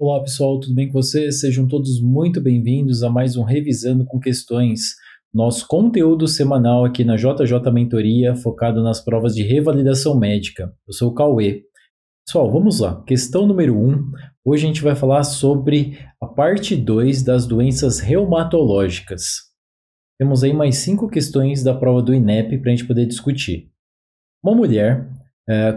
Olá pessoal, tudo bem com vocês? Sejam todos muito bem-vindos a mais um Revisando com Questões, nosso conteúdo semanal aqui na JJ Mentoria, focado nas provas de revalidação médica. Eu sou o Cauê. Pessoal, vamos lá. Questão número 1. Hoje a gente vai falar sobre a parte 2 das doenças reumatológicas. Temos aí mais 5 questões da prova do INEP para a gente poder discutir. Uma mulher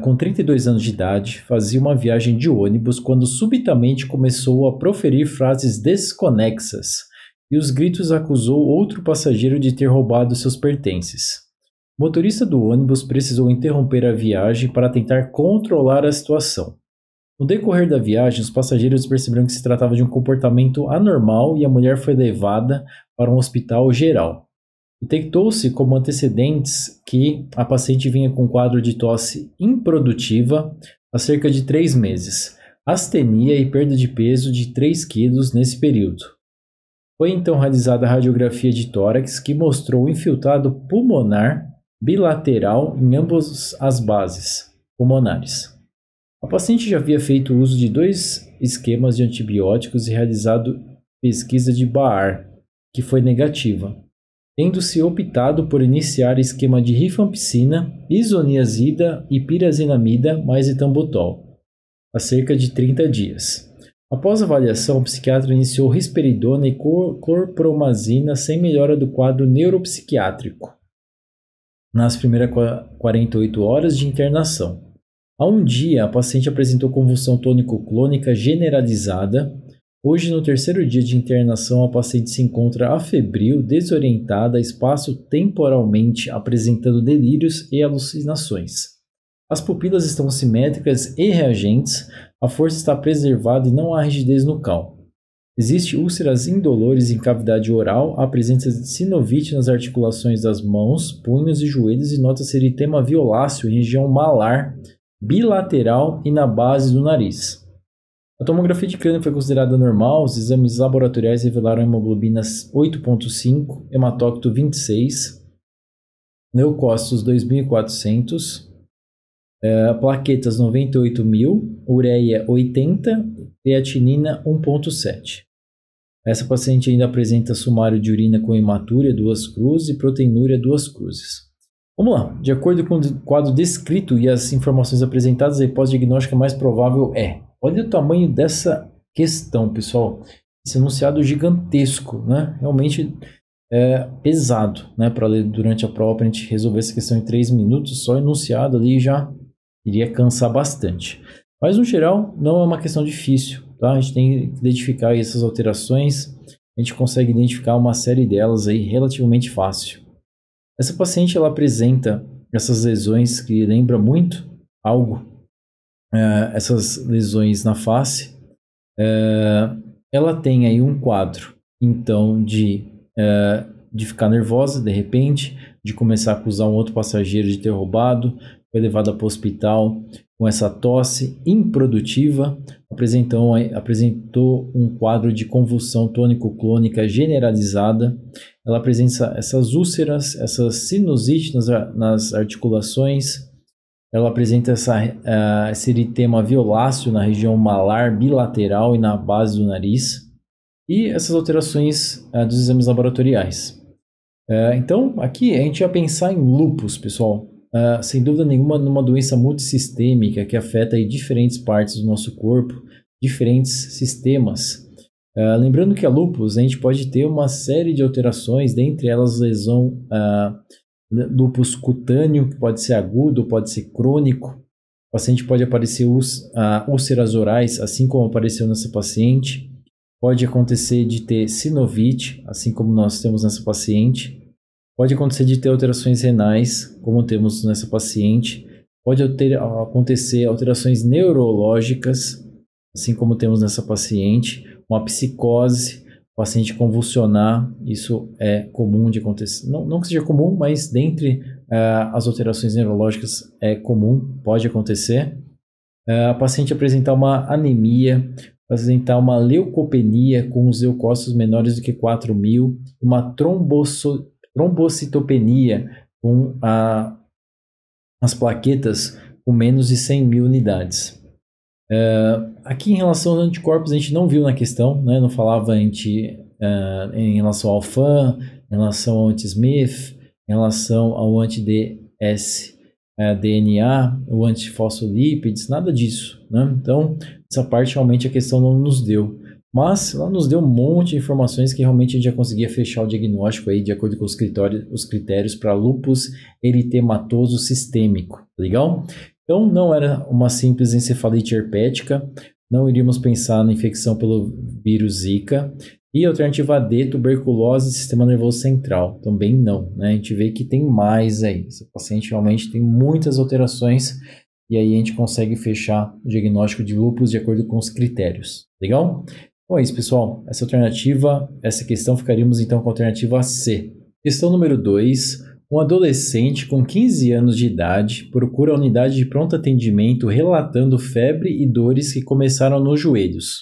com 32 anos de idade, fazia uma viagem de ônibus quando subitamente começou a proferir frases desconexas e os gritos acusou outro passageiro de ter roubado seus pertences. O motorista do ônibus precisou interromper a viagem para tentar controlar a situação. No decorrer da viagem, os passageiros perceberam que se tratava de um comportamento anormal e a mulher foi levada para um hospital geral. Detectou-se como antecedentes que a paciente vinha com quadro de tosse improdutiva há cerca de 3 meses, astenia e perda de peso de 3 quilos nesse período. Foi então realizada a radiografia de tórax que mostrou infiltrado pulmonar bilateral em ambas as bases pulmonares. A paciente já havia feito uso de 2 esquemas de antibióticos e realizado pesquisa de Baar, que foi negativa, tendo-se optado por iniciar esquema de rifampicina, isoniazida e pirazinamida mais etambutol, há cerca de 30 dias. Após a avaliação, o psiquiatra iniciou risperidona e clorpromazina sem melhora do quadro neuropsiquiátrico nas primeiras 48 horas de internação. Há um dia, a paciente apresentou convulsão tônico-clônica generalizada. Hoje, no terceiro dia de internação, a paciente se encontra afebril, desorientada, espaço-temporalmente apresentando delírios e alucinações. As pupilas estão simétricas e reagentes, a força está preservada e não há rigidez no cal. Existem úlceras indolores em cavidade oral, há presença de sinovite nas articulações das mãos, punhos e joelhos e nota-se eritema violáceo em região malar, bilateral e na base do nariz. A tomografia de crânio foi considerada normal, os exames laboratoriais revelaram hemoglobina 8,5, hematócrito 26, leucócitos 2.400, plaquetas 98.000, ureia 80, creatinina 1,7. Essa paciente ainda apresenta sumário de urina com hematúria 2 cruzes e proteinúria 2 cruzes. Vamos lá, de acordo com o quadro descrito e as informações apresentadas, a hipótese diagnóstica mais provável é... Olha o tamanho dessa questão, pessoal. Esse enunciado gigantesco, né? Realmente pesado, né? Para ler durante a prova, para a gente resolver essa questão em 3 minutos, só enunciado ali já iria cansar bastante. Mas, no geral, não é uma questão difícil, tá? A gente tem que identificar essas alterações, a gente consegue identificar uma série delas aí relativamente fácil. Essa paciente, ela apresenta essas lesões que lembra muito algo, essas lesões na face. Ela tem aí um quadro, então, de ficar nervosa de repente, de começar a acusar um outro passageiro de ter roubado, foi levada para o hospital com essa tosse improdutiva, apresentou um quadro de convulsão tônico-clônica generalizada. Ela apresenta essas úlceras, essas sinusite nas articulações. Ela apresenta esse eritema violáceo na região malar bilateral e na base do nariz. E essas alterações dos exames laboratoriais. Então, aqui a gente vai pensar em lúpus, pessoal. Sem dúvida nenhuma, numa doença multissistêmica que afeta aí diferentes partes do nosso corpo, diferentes sistemas. Lembrando que a lúpus, a gente pode ter uma série de alterações, dentre elas lesão lúpus cutâneo, que pode ser agudo, pode ser crônico. O paciente pode aparecer úlceras orais, assim como apareceu nessa paciente. Pode acontecer de ter sinovite, assim como nós temos nessa paciente. Pode acontecer de ter alterações renais, como temos nessa paciente. Pode acontecer alterações neurológicas, assim como temos nessa paciente. Uma psicose, o paciente convulsionar, isso é comum de acontecer. Não que seja comum, mas dentre as alterações neurológicas é comum, pode acontecer. A paciente apresentar uma anemia, apresentar uma leucopenia com os leucócitos menores do que 4.000, uma trombocitopenia com as plaquetas com menos de 100.000 unidades. Aqui em relação aos anticorpos, a gente não viu na questão, né? Não falava em relação ao FAN, em relação ao anti-Smith, em relação ao anti-dsDNA, o antifosfolípides, nada disso, né? Então, essa parte realmente a questão não nos deu. Mas ela nos deu um monte de informações que realmente a gente já conseguia fechar o diagnóstico aí de acordo com os critérios para lúpus eritematoso sistêmico, legal? Então não era uma simples encefalite herpética, não iríamos pensar na infecção pelo vírus Zika. E alternativa D, tuberculose sistema nervoso central, também não, né? A gente vê que tem mais aí, esse paciente realmente tem muitas alterações e aí a gente consegue fechar o diagnóstico de lúpus de acordo com os critérios, legal? Então é isso, pessoal. Essa questão ficaríamos então com a alternativa C. Questão número 2. Um adolescente com 15 anos de idade procura a unidade de pronto atendimento relatando febre e dores que começaram nos joelhos,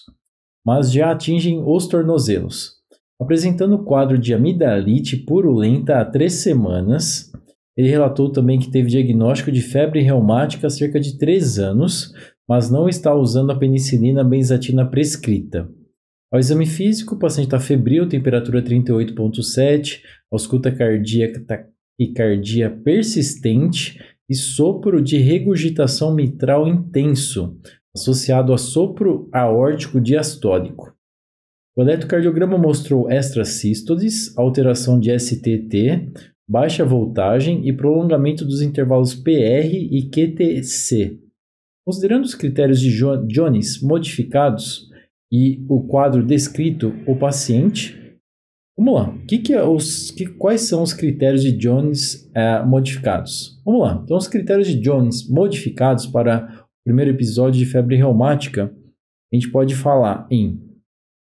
mas já atingem os tornozelos. Apresentando quadro de amidalite purulenta há 3 semanas, ele relatou também que teve diagnóstico de febre reumática há cerca de 3 anos, mas não está usando a penicilina benzatina prescrita. Ao exame físico, o paciente está febril, temperatura 38,7, ausculta cardíaca e cardia persistente e sopro de regurgitação mitral intenso, associado a sopro aórtico diastólico. O eletrocardiograma mostrou extrasístoles, alteração de STT, baixa voltagem e prolongamento dos intervalos PR e QTC. Considerando os critérios de Jones modificados e o quadro descrito, o paciente... Vamos lá, quais são os critérios de Jones modificados? Vamos lá, então os critérios de Jones modificados para o primeiro episódio de febre reumática, a gente pode falar em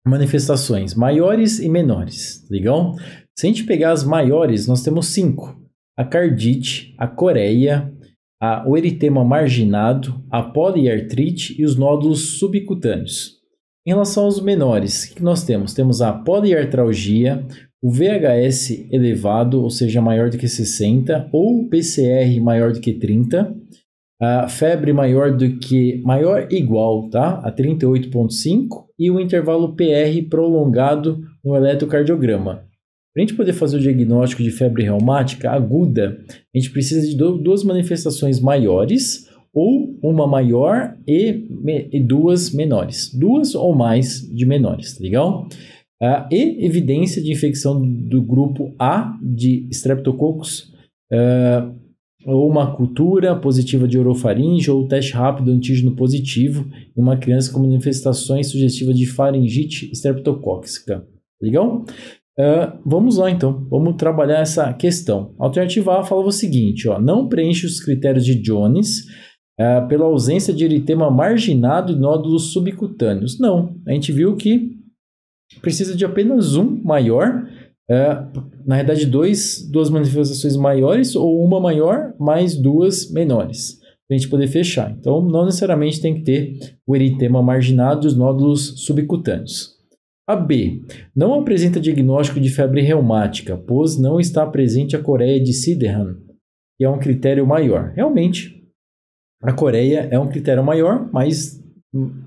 manifestações maiores e menores, legal? Se a gente pegar as maiores, nós temos 5. A cardite, a coreia, o eritema marginado, a poliartrite e os nódulos subcutâneos. Em relação aos menores, o que nós temos? Temos a poliartralgia, o VHS elevado, ou seja, maior do que 60, ou o PCR maior do que 30, a febre maior igual, tá? A 38,5 e o intervalo PR prolongado no eletrocardiograma. Para a gente poder fazer o diagnóstico de febre reumática aguda, a gente precisa de duas manifestações maiores ou uma maior e duas menores. Duas ou mais de menores, tá legal? E evidência de infecção do grupo A de Streptococcus, ou uma cultura positiva de orofaringe ou teste rápido antígeno positivo em uma criança com manifestações sugestivas de faringite streptocócica. Legal? Vamos lá então, vamos trabalhar essa questão. A alternativa A falava o seguinte, não preenche os critérios de Jones pela ausência de eritema marginado e nódulos subcutâneos. Não, a gente viu que precisa de apenas um maior, na realidade duas manifestações maiores ou uma maior mais duas menores, para a gente poder fechar. Então não necessariamente tem que ter o eritema marginado e os nódulos subcutâneos. A B, não apresenta diagnóstico de febre reumática, pois não está presente a coreia de Sydenham, que é um critério maior. Realmente, a coreia é um critério maior, mas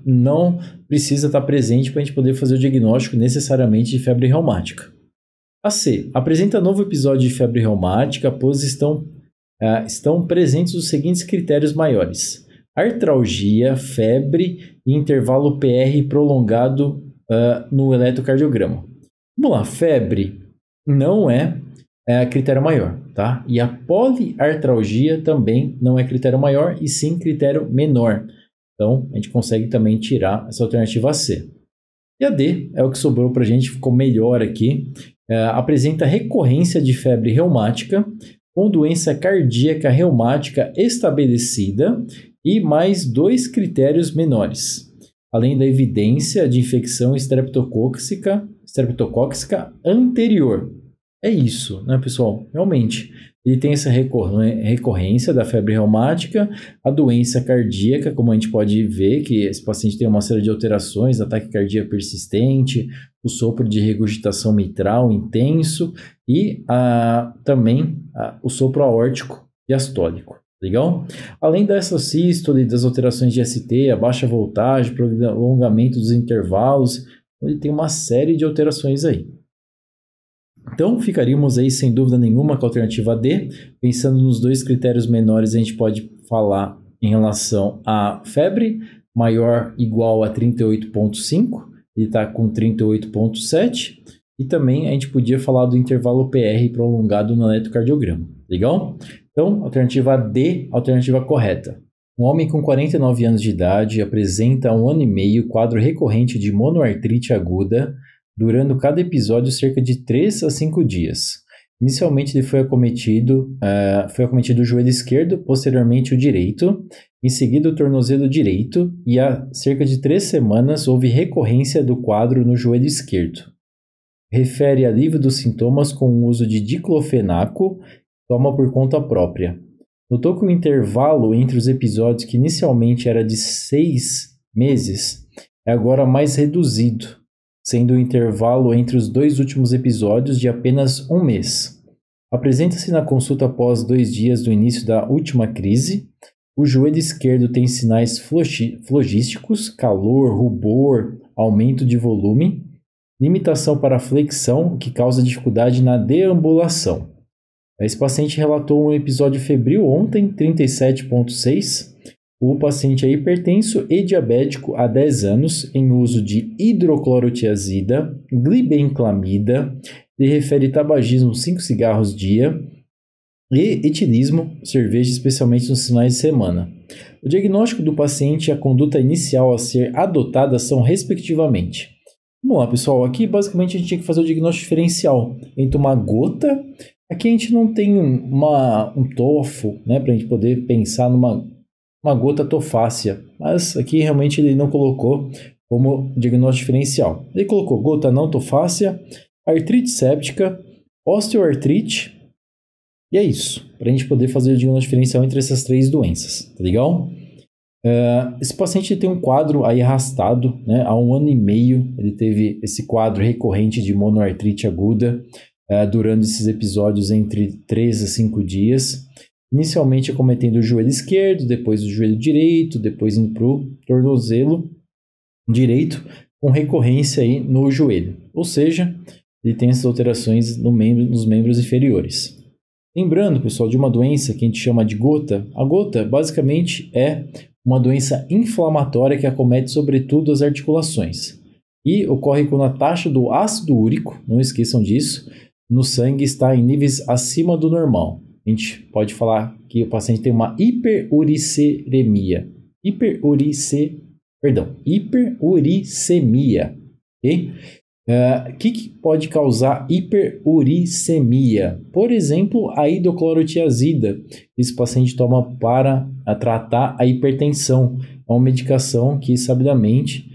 não precisa estar presente para a gente poder fazer o diagnóstico necessariamente de febre reumática. A C, apresenta novo episódio de febre reumática, pois estão presentes os seguintes critérios maiores: artralgia, febre e intervalo PR prolongado no eletrocardiograma. Vamos lá, febre não é critério maior, tá? E a poliartralgia também não é critério maior, e sim critério menor. Então, a gente consegue também tirar essa alternativa C. E a D é o que sobrou para a gente, ficou melhor aqui. Apresenta recorrência de febre reumática com doença cardíaca reumática estabelecida e mais 2 critérios menores, além da evidência de infecção streptocócica anterior. É isso, né, pessoal? Realmente, ele tem essa recorrência da febre reumática, a doença cardíaca, como a gente pode ver, que esse paciente tem uma série de alterações, ataque cardíaco persistente, o sopro de regurgitação mitral intenso e também o sopro aórtico diastólico. Legal? Além dessa sístole, das alterações de ST, a baixa voltagem, prolongamento dos intervalos, ele tem uma série de alterações aí. Então, ficaríamos aí sem dúvida nenhuma com a alternativa D. Pensando nos dois critérios menores, a gente pode falar em relação à febre, maior ou igual a 38,5, ele está com 38,7, e também a gente podia falar do intervalo PR prolongado no eletrocardiograma. Legal? Então, alternativa D, alternativa correta. Um homem com 49 anos de idade apresenta há 1 ano e meio quadro recorrente de monoartrite aguda, durando cada episódio cerca de 3 a 5 dias. Inicialmente ele foi acometido o joelho esquerdo, posteriormente o direito, em seguida o tornozelo direito, e há cerca de 3 semanas houve recorrência do quadro no joelho esquerdo. Refere alívio dos sintomas com o uso de diclofenaco, toma por conta própria. Notou que o intervalo entre os episódios, que inicialmente era de 6 meses, é agora mais reduzido, sendo o intervalo entre os 2 últimos episódios de apenas 1 mês. Apresenta-se na consulta após 2 dias do início da última crise. O joelho esquerdo tem sinais flogísticos, calor, rubor, aumento de volume, limitação para a flexão, que causa dificuldade na deambulação. Esse paciente relatou um episódio febril ontem, 37,6. O paciente é hipertenso e diabético há 10 anos, em uso de hidroclorotiazida, glibenclamida, ele refere tabagismo 5 cigarros dia e etilismo, cerveja, especialmente nos finais de semana. O diagnóstico do paciente e a conduta inicial a ser adotada são respectivamente. Vamos lá, pessoal, aqui basicamente a gente tinha que fazer o diagnóstico diferencial entre uma gota. Aqui a gente não tem um TOFO, né, para a gente poder pensar numa gota tofácea, mas aqui realmente ele não colocou como diagnóstico diferencial. Ele colocou gota não tofácea, artrite séptica, osteoartrite, e é isso, para a gente poder fazer o diagnóstico diferencial entre essas 3 doenças, tá legal? Esse paciente tem um quadro aí arrastado, né, há 1 ano e meio, ele teve esse quadro recorrente de monoartrite aguda, durante esses episódios entre 3 a 5 dias, inicialmente acometendo o joelho esquerdo, depois o joelho direito, depois indo para o tornozelo direito, com recorrência aí no joelho. Ou seja, ele tem essas alterações nos membros inferiores. Lembrando, pessoal, de uma doença que a gente chama de gota. A gota, basicamente, é uma doença inflamatória que acomete sobretudo as articulações. E ocorre quando a taxa do ácido úrico, não esqueçam disso, no sangue está em níveis acima do normal. A gente pode falar que o paciente tem uma hiperuricemia. Hiperuricemia. Okay? O que pode causar hiperuricemia? Por exemplo, a hidroclorotiazida. Esse paciente toma para tratar a hipertensão. É uma medicação que, sabidamente,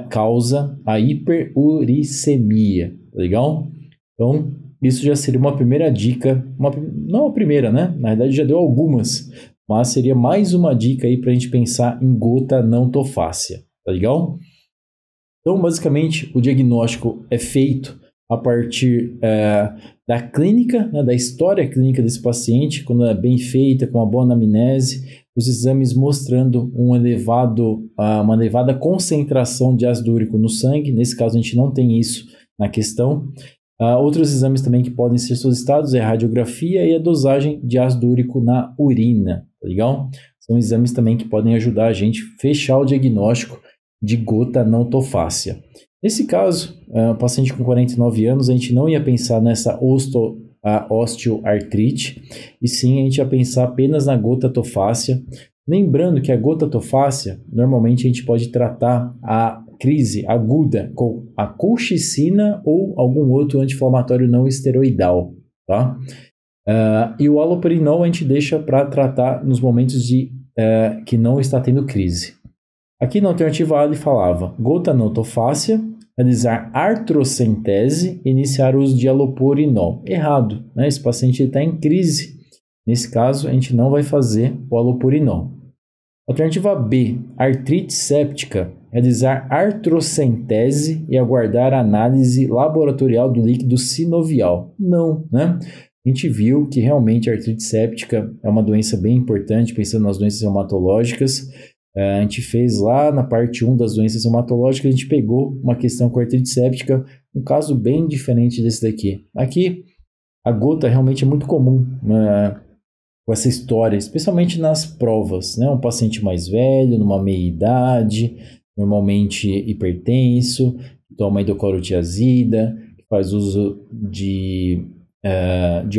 causa a hiperuricemia. Legal? Então, isso já seria uma primeira dica. Não a primeira, né? Na verdade, já deu algumas. Mas seria mais uma dica aí para a gente pensar em gota não tofácea. Tá legal? Então, basicamente, o diagnóstico é feito a partir da clínica, né, da história clínica desse paciente, quando é bem feita, com uma boa anamnese, os exames mostrando uma elevada concentração de ácido úrico no sangue. Nesse caso, a gente não tem isso na questão. Outros exames também que podem ser solicitados é a radiografia e a dosagem de ácido úrico na urina. Tá legal? São exames também que podem ajudar a gente a fechar o diagnóstico de gota não tofácea. Nesse caso, o paciente com 49 anos, a gente não ia pensar nessa osteoartrite, e sim a gente ia pensar apenas na gota tofácea. Lembrando que a gota tofácea, normalmente a gente pode tratar a crise aguda com a colchicina ou algum outro anti-inflamatório não esteroidal, tá? E o allopurinol a gente deixa para tratar nos momentos que não está tendo crise. Aqui na alternativa A ele falava gota não tofácea, realizar artrocentese e iniciar o uso de allopurinol. Errado, né? Esse paciente está em crise. Nesse caso, a gente não vai fazer o allopurinol. Alternativa B, artrite séptica, realizar artrocentese e aguardar a análise laboratorial do líquido sinovial. Não, né? a gente viu que realmente a artrite séptica é uma doença bem importante, pensando nas doenças reumatológicas. A gente fez lá na parte 1 das doenças reumatológicas, a gente pegou uma questão com a artrite séptica, um caso bem diferente desse daqui. Aqui, a gota realmente é muito comum, né, com essa história, especialmente nas provas, né? Um paciente mais velho, numa meia-idade, normalmente hipertenso, que toma hidroclorotiazida, que faz uso de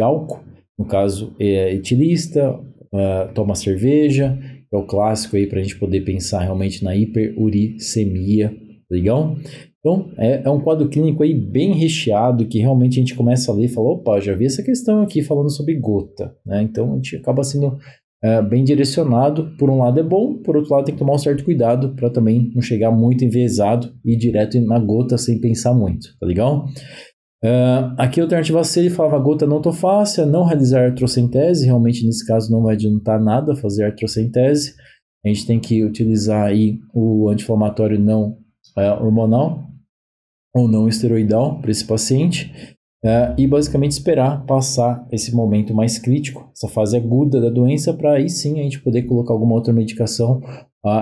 álcool, no caso etilista, toma cerveja, é o clássico aí para a gente poder pensar realmente na hiperuricemia, legal? Então, é um quadro clínico aí bem recheado, que realmente a gente começa a ler e fala, opa, já vi essa questão aqui falando sobre gota, né? Então, a gente acaba sendo bem direcionado. Por um lado é bom, por outro lado tem que tomar um certo cuidado para também não chegar muito enviesado e ir direto na gota sem pensar muito, tá legal? Aqui a alternativa C, ele falava gota não fácil, não realizar artrocentese, realmente nesse caso não vai adiantar nada fazer artrocentese, a gente tem que utilizar aí o anti-inflamatório não hormonal ou não esteroidal para esse paciente e basicamente esperar passar esse momento mais crítico, essa fase aguda da doença, para aí sim a gente poder colocar alguma outra medicação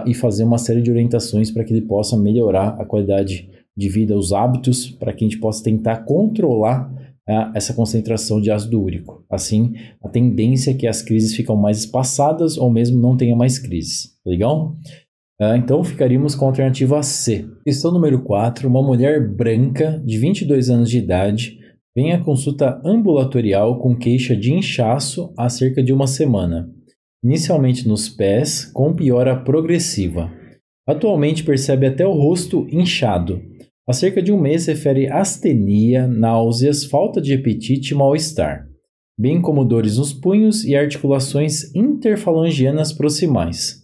e fazer uma série de orientações para que ele possa melhorar a qualidade de vida, os hábitos, para que a gente possa tentar controlar essa concentração de ácido úrico. Assim, a tendência é que as crises ficam mais espaçadas ou mesmo não tenha mais crises. Legal? Então, ficaríamos com a alternativa C. Questão número 4. Uma mulher branca de 22 anos de idade vem à consulta ambulatorial com queixa de inchaço há cerca de uma semana. Inicialmente nos pés, com piora progressiva. Atualmente percebe até o rosto inchado. Há cerca de um mês refere astenia, náuseas, falta de apetite e mal-estar, bem como dores nos punhos e articulações interfalangianas proximais.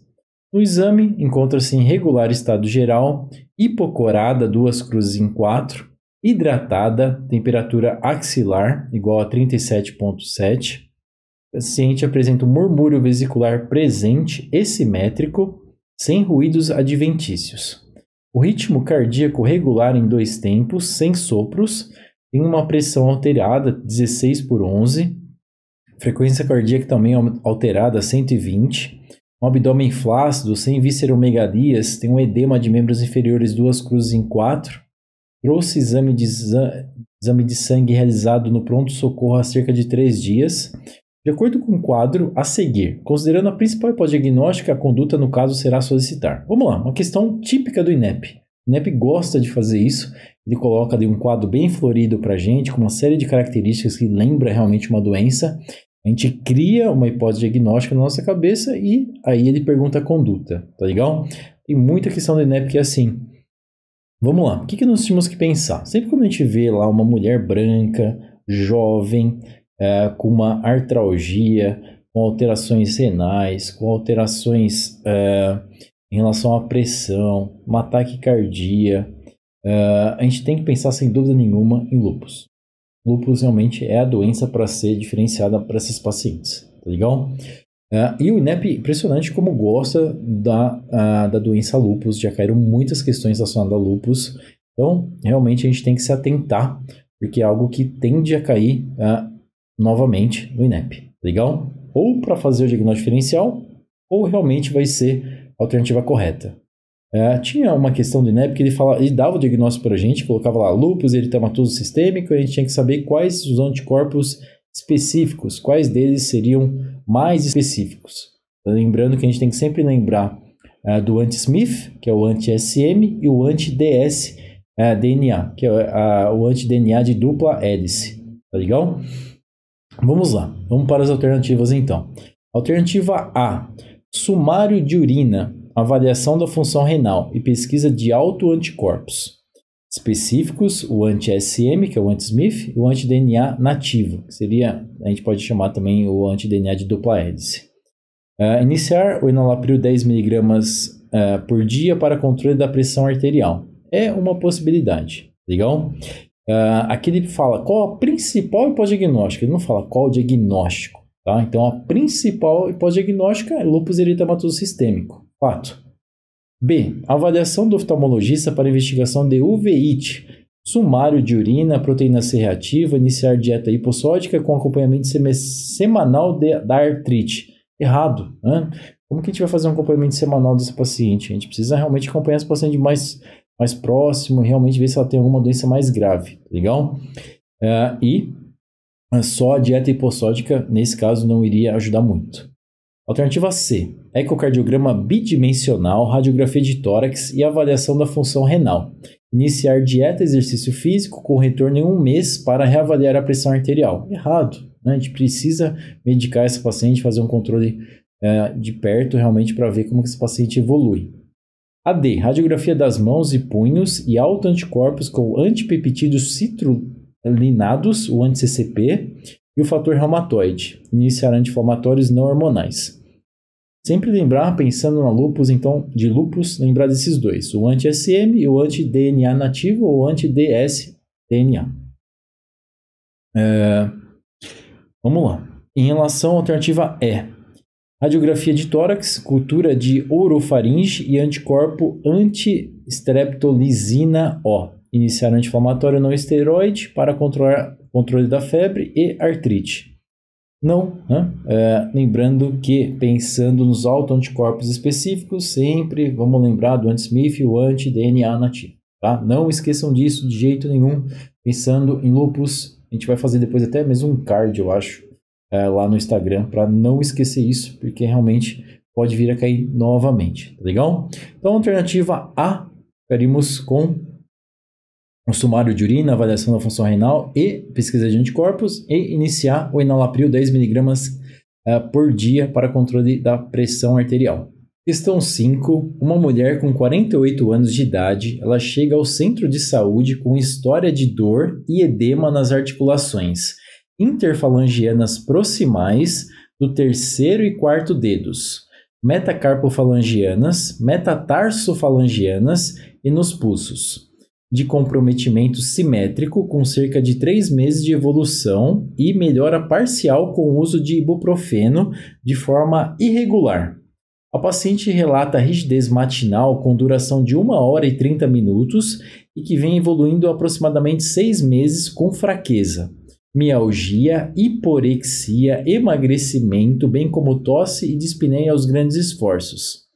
No exame, encontra-se em regular estado geral, hipocorada 2 cruzes em 4, hidratada, temperatura axilar igual a 37,7. O paciente apresenta um murmúrio vesicular presente e simétrico, sem ruídos adventícios. O ritmo cardíaco regular em 2 tempos, sem sopros, tem uma pressão alterada, 16/11, frequência cardíaca também alterada, 120, um abdômen flácido, sem visceromegalias, tem um edema de membros inferiores 2 cruzes em 4, trouxe exame de sangue realizado no pronto-socorro há cerca de 3 dias. De acordo com o quadro a seguir, considerando a principal hipótese diagnóstica, a conduta no caso será solicitar. Vamos lá, uma questão típica do INEP. O INEP gosta de fazer isso, ele coloca ali um quadro bem florido para a gente, com uma série de características que lembra realmente uma doença. A gente cria uma hipótese diagnóstica na nossa cabeça e aí ele pergunta a conduta, tá legal? Tem muita questão do INEP que é assim. Vamos lá, o que nós tínhamos que pensar? Sempre quando a gente vê lá uma mulher branca, jovem, com uma artralgia, com alterações renais, com alterações em relação à pressão, uma taquicardia, a gente tem que pensar sem dúvida nenhuma em lúpus. Lúpus realmente é a doença para ser diferenciada para esses pacientes, tá legal? E o INEP, impressionante como gosta da doença lúpus, já caíram muitas questões relacionadas a lúpus, então realmente a gente tem que se atentar, porque é algo que tende a cair novamente no INEP, legal? Ou para fazer o diagnóstico diferencial, ou realmente vai ser a alternativa correta. Tinha uma questão do INEP que ele dava o diagnóstico para a gente, colocava lá lúpus, eritematoso sistêmico, e a gente tinha que saber quais os anticorpos específicos, quais deles seriam mais específicos. Lembrando que a gente tem que sempre lembrar do anti-Smith, que é o anti-SM, e o anti-DS-DNA, que é o anti-DNA de dupla hélice, tá legal? Vamos lá, vamos para as alternativas então. Alternativa A, sumário de urina, avaliação da função renal e pesquisa de autoanticorpos específicos, o anti-SM, que é o anti-Smith, e o anti-DNA nativo, que seria, a gente pode chamar também o anti-DNA de dupla hélice. Iniciar o enalapril 10 mg por dia para controle da pressão arterial. É uma possibilidade, legal? Aqui ele fala qual a principal hipótese diagnóstica, ele não fala qual o diagnóstico, tá? Então a principal hipótese diagnóstica é lúpus eritematoso sistêmico, fato. B. Avaliação do oftalmologista para investigação de uveíte, sumário de urina, proteína C reativa, iniciar dieta hipossódica com acompanhamento semanal da artrite. Errado, né? Como que a gente vai fazer um acompanhamento semanal dessa paciente? A gente precisa realmente acompanhar essa paciente mais próximo, realmente ver se ela tem alguma doença mais grave, legal? E só a dieta hipossódica, nesse caso, não iria ajudar muito. Alternativa C, ecocardiograma bidimensional, radiografia de tórax e avaliação da função renal. Iniciar dieta e exercício físico com retorno em 1 mês para reavaliar a pressão arterial. Errado, né? A gente precisa medicar essa paciente, fazer um controle de perto realmente para ver como que esse paciente evolui. A D, radiografia das mãos e punhos e autoanticorpos com antipeptídeos citrulinados, o anti-CCP, e o fator reumatoide. Iniciar anti-inflamatórios não hormonais. Sempre lembrar, pensando na lúpus, então, de lúpus, lembrar desses dois, o anti-SM e o anti-DNA nativo ou anti-ds-DNA. Vamos lá. Em relação à alternativa E, radiografia de tórax, cultura de orofaringe e anticorpo anti-streptolizina O. Iniciar anti-inflamatório não esteroide para controle da febre e artrite. Não, né? Lembrando que, pensando nos autoanticorpos específicos, sempre vamos lembrar do anti-Smith e o anti-DNA nativo. Tá? Não esqueçam disso de jeito nenhum. Pensando em lúpus, a gente vai fazer depois até mesmo um card, eu acho, lá no Instagram, para não esquecer isso, porque realmente pode vir a cair novamente, tá legal? Então, alternativa A, ficaríamos com o sumário de urina, avaliação da função renal e pesquisa de anticorpos e iniciar o enalapril 10mg por dia para controle da pressão arterial. Questão 5. Uma mulher com 48 anos de idade, ela chega ao centro de saúde com história de dor e edema nas articulações interfalangianas proximais do terceiro e quarto dedos, metacarpofalangianas, metatarsofalangianas e nos pulsos, de comprometimento simétrico com cerca de 3 meses de evolução e melhora parcial com o uso de ibuprofeno de forma irregular. A paciente relata rigidez matinal com duração de 1 hora e 30 minutos e que vem evoluindo há aproximadamente 6 meses com fraqueza, mialgia, hiporexia, emagrecimento, bem como tosse e dispneia aos grandes esforços.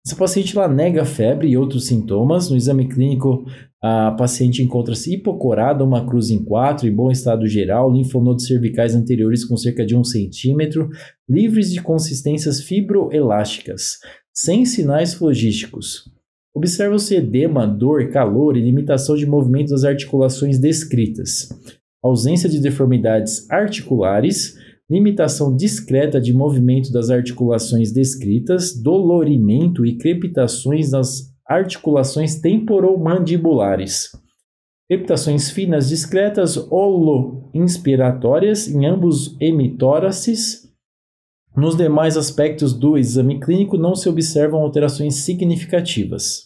Essa paciente nega febre e outros sintomas. No exame clínico, a paciente encontra-se hipocorada, uma cruz em 4, em bom estado geral, linfonodos cervicais anteriores com cerca de 1 centímetro, livres de consistências fibroelásticas, sem sinais flogísticos. Observa-se edema, dor, calor e limitação de movimento das articulações descritas. Ausência de deformidades articulares, limitação discreta de movimento das articulações descritas, dolorimento e crepitações nas articulações temporomandibulares. Crepitações finas discretas holoinspiratórias em ambos hemitóraces. Nos demais aspectos do exame clínico não se observam alterações significativas.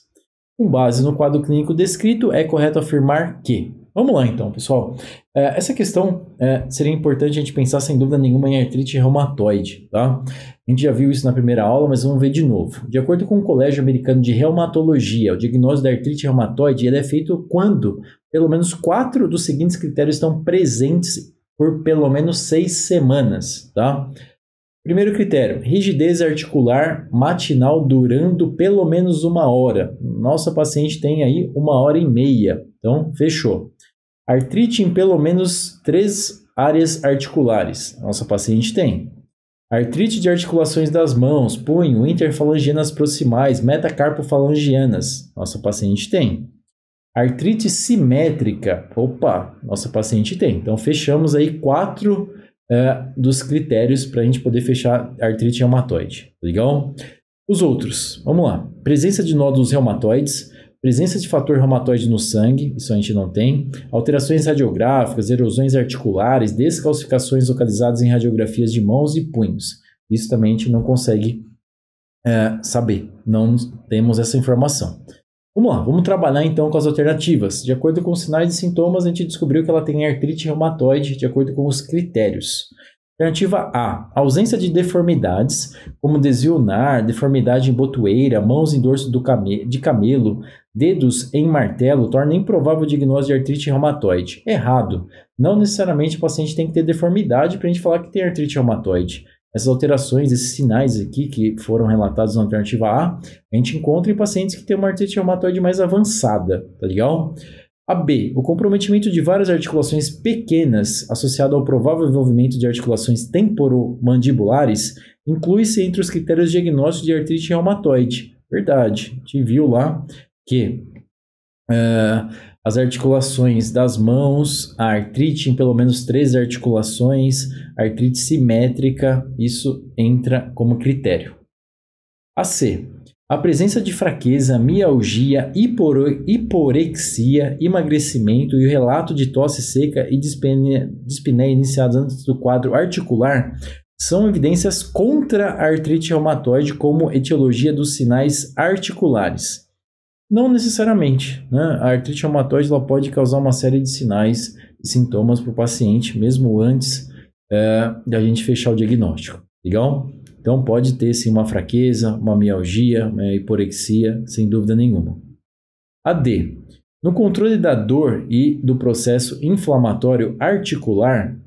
Com base no quadro clínico descrito, é correto afirmar que... Vamos lá então, pessoal. Essa questão seria importante a gente pensar sem dúvida nenhuma em artrite reumatoide, tá? A gente já viu isso na primeira aula, mas vamos ver de novo. De acordo com o Colégio Americano de Reumatologia, o diagnóstico da artrite reumatoide ele é feito quando pelo menos 4 dos seguintes critérios estão presentes por pelo menos 6 semanas, tá? Primeiro critério, rigidez articular matinal durando pelo menos 1 hora. Nossa paciente tem aí 1 hora e meia, então fechou. Artrite em pelo menos 3 áreas articulares. Nossa paciente tem. Artrite de articulações das mãos, punho, interfalangianas proximais, metacarpofalangianas. Nossa paciente tem. Artrite simétrica. Opa, nossa paciente tem. Então fechamos aí 4 dos critérios para a gente poder fechar artrite reumatoide. Legal? Os outros, vamos lá. Presença de nódulos reumatoides, presença de fator reumatoide no sangue, isso a gente não tem. Alterações radiográficas, erosões articulares, descalcificações localizadas em radiografias de mãos e punhos. Isso também a gente não consegue saber, não temos essa informação. Vamos lá, vamos trabalhar então com as alternativas. De acordo com os sinais e sintomas, a gente descobriu que ela tem artrite reumatoide de acordo com os critérios. Alternativa A, ausência de deformidades, como desvio ulnar, deformidade em botoeira, mãos em dorso de camelo, dedos em martelo, torna improvável o diagnóstico de artrite reumatoide. Errado. Não necessariamente o paciente tem que ter deformidade para a gente falar que tem artrite reumatoide. Essas alterações, esses sinais aqui que foram relatados na alternativa A, a gente encontra em pacientes que têm uma artrite reumatoide mais avançada, tá legal? A B, o comprometimento de várias articulações pequenas associado ao provável envolvimento de articulações temporomandibulares inclui-se entre os critérios diagnósticos de artrite reumatoide. Verdade, a gente viu lá que as articulações das mãos, a artrite em pelo menos 3 articulações, artrite simétrica, isso entra como critério. A C, a presença de fraqueza, mialgia, hiporexia, emagrecimento e o relato de tosse seca e dispneia iniciados antes do quadro articular são evidências contra a artrite reumatoide como etiologia dos sinais articulares. Não necessariamente, né? A artrite reumatoide ela pode causar uma série de sinais e sintomas para o paciente, mesmo antes da gente fechar o diagnóstico, legal? Então pode ter sim uma fraqueza, uma mialgia, uma hiporexia, sem dúvida nenhuma. A D. No controle da dor e do processo inflamatório articular,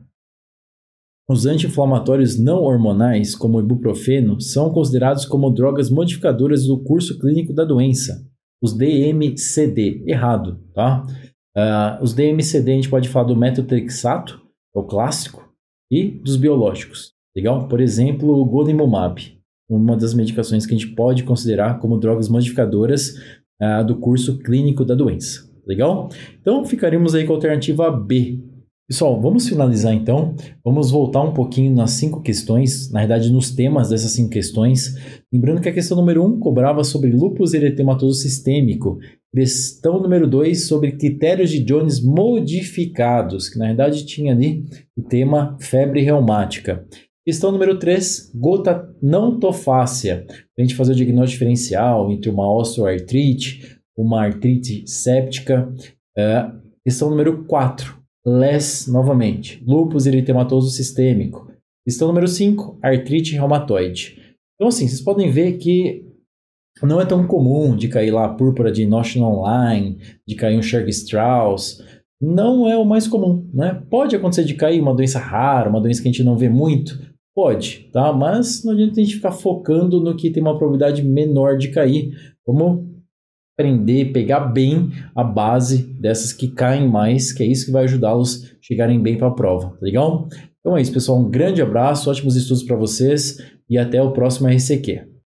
os anti-inflamatórios não hormonais, como o ibuprofeno, são considerados como drogas modificadoras do curso clínico da doença. Os DMCD, errado, tá? Os DMCD a gente pode falar do metotrexato, é o clássico, e dos biológicos, legal? Por exemplo, o golimumab, uma das medicações que a gente pode considerar como drogas modificadoras do curso clínico da doença, legal? Então, ficaríamos aí com a alternativa B. Pessoal, vamos finalizar então, vamos voltar um pouquinho nas 5 questões, na verdade nos temas dessas 5 questões, lembrando que a questão número 1 cobrava sobre lúpus eritematoso sistêmico, questão número 2 sobre critérios de Jones modificados, que na verdade tinha ali o tema febre reumática. Questão número 3, gota não tofácea, para a gente fazer o diagnóstico diferencial entre uma osteoartrite, uma artrite séptica. Questão número 4, LES novamente, lúpus eritematoso sistêmico. Questão número 5, artrite reumatoide. Então assim, vocês podem ver que não é tão comum de cair lá a púrpura de Notion Online, de cair um Churg-Strauss. Não é o mais comum, né? Pode acontecer de cair uma doença rara, uma doença que a gente não vê muito. Pode, tá? Mas não adianta a gente ficar focando no que tem uma probabilidade menor de cair. Vamos aprender, pegar bem a base dessas que caem mais, que é isso que vai ajudá-los a chegarem bem para a prova, tá legal? Então é isso, pessoal. Um grande abraço, ótimos estudos para vocês e até o próximo RCQ.